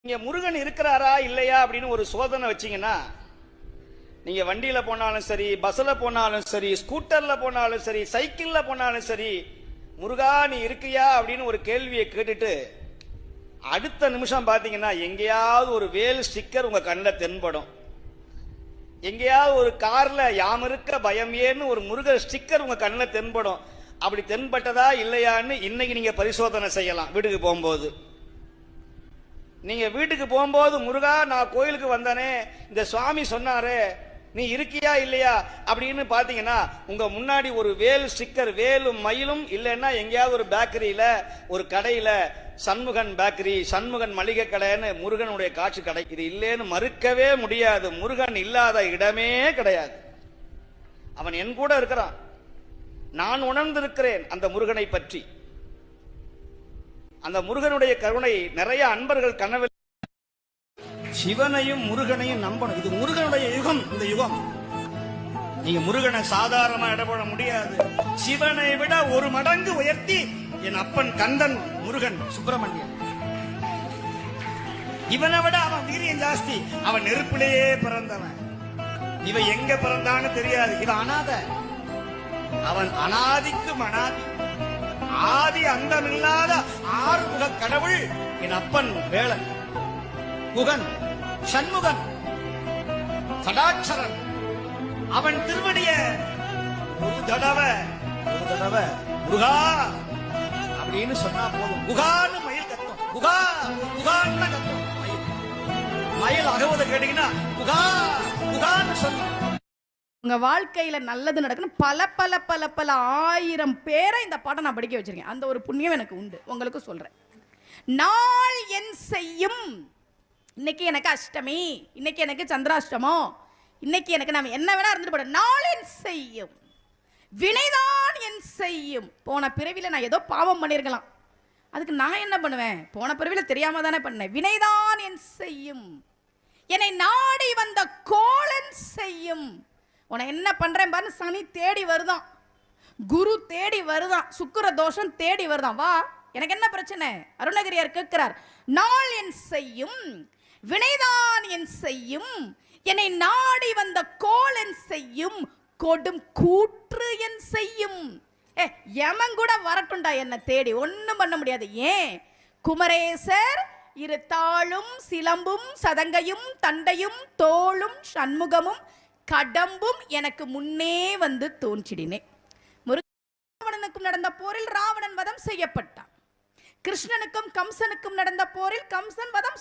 நீங்க முருகன் இருக்கிறாரா இல்லையா அப்படின்னு ஒரு சோதனை வச்சீங்கன்னா, நீங்க வண்டியில போனாலும் சரி, பஸ்ல போனாலும் சரி, ஸ்கூட்டர்ல போனாலும் சரி, சைக்கிள்ல போனாலும் சரி, முருகா நீ இருக்கியா அப்படின்னு ஒரு கேள்வியை கேட்டுட்டு அடுத்த நிமிஷம் பாத்தீங்கன்னா எங்கேயாவது ஒரு வேல் ஸ்டிக்கர் உங்க கண்ணில் தென்படும். எங்கேயாவது ஒரு கார்ல யாம் இருக்க பயம் ஏன்னு ஒரு முருகர் ஸ்டிக்கர் உங்க கண்ணில் தென்படும். அப்படி தென்பட்டதா இல்லையான்னு இன்னைக்கு நீங்க பரிசோதனை செய்யலாம். வீட்டுக்கு போகும்போது நீங்க வீட்டுக்கு போகும்போது, முருகா நான் கோயிலுக்கு வந்தானே, இந்த சுவாமி சொன்னாரு நீ இருக்கியா இல்லையா அப்படின்னு பாத்தீங்கன்னா உங்க முன்னாடி ஒரு வேல் ஸ்டிக்கர், வேலும் மயிலும் இல்லைன்னா எங்கேயாவது ஒரு பேக்கரியில ஒரு கடையில சண்முகன் பேக்கரி, சண்முகன் மளிகை கடைன்னு முருகனுடைய காட்சி கடை. இது இல்லைன்னு மறுக்கவே முடியாது. முருகன் இல்லாத இடமே கிடையாது. அவன் என் கூட இருக்கிறான். நான் உணர்ந்திருக்கிறேன் அந்த முருகனை பற்றி. அந்த முருகனுடைய கருணை நிறைய அன்பர்கள் கனவில். சிவனையும் முருகனையும் நம்பணும். இது முருகனுடைய யுகம். இந்த யுகம் நீங்க முருகனை சாதாரணமா இடப்பட முடியாது. சிவனை விட ஒரு மடங்கு உயர்த்தி என் அப்பன் கந்தன் முருகன் சுப்பிரமணியன். இவனை விட அவன் வீரியம் ஜாஸ்தி. அவன் நெருப்பிலேயே பிறந்தவன். இவன் எங்க பிறந்தான்னு தெரியாது. இவன் அனாத. அவன் அனாதிக்கும் அனாதி, ஆதி அந்தமில்லாத ஆறுமுக கடவுள் என் அப்பன் வேளன், குகன், சண்முகன், சடாட்சரன். அவன் திருவடிய ஒரு தடவை முருகா அப்படின்னு சொன்னா போதும். குகான்னு மயில் கத்தும். குகா குகான்னு கத்தும் மயில். மயில் அகவதை கேட்டீங்கன்னா குகா குகான்னு சொல்லும். உங்க வாழ்க்கையில நல்லது நடக்கணும். பல பல பல பல ஆயிரம் பேரை இந்த பாட்டை நான் படிக்க வச்சிருக்கேன். அந்த ஒரு புண்ணியம் எனக்கு உண்டு. உங்களுக்கு சொல்றேன். நாள் என் செய்யும். இன்னைக்கு எனக்கு அஷ்டமி, இன்னைக்கு எனக்கு சந்திராஷ்டமம், இன்னைக்கு எனக்கு நான் என்ன வேணா இருந்துட்டு போட. நாள் என் செய்யும், வினைதான் என் செய்யும். போன பிறவில நான் ஏதோ பாவம் பண்ணிருக்கலாம். அதுக்கு நான் என்ன பண்ணுவேன்? போன பிறவில தெரியாம தானே பண்ணேன். வினைதான் என் செய்யும், என்னை நாடி வந்த கோலன் செய்யும். உன என்ன பண்றேன் பாரு. சனி தேடி வருதான், குரு தேடி வருதான், சுக்கிர தோஷம் தேடி வருதான். வா, எனக்கு என்ன பிரச்சனை? அருணகிரியார் கேட்கிறார். நாள் என் செய்யும், வினைதான் என் செய்யும், என்னை நாடி வந்த கோலன் செய்யும், கொடும் கூற்று என் செய்யும். யமன் கூட வரட்டும்டா என்ன தேடி, ஒன்னும் பண்ண முடியாது. ஏன்? குமரேசர் இரு தாளும் சிலம்பும் சதங்கையும் தண்டையும் தோளும் சண்முகமும் கடம்பும் எனக்கு முன்னே வந்து தோன்றினே. ராவணனுக்கும் நடந்த போரில் ராவணன் வதம் செய்யப்பட்டான். கிருஷ்ணனுக்கும் கம்சனுக்கும் நடந்த போரில் கம்சன் வதம்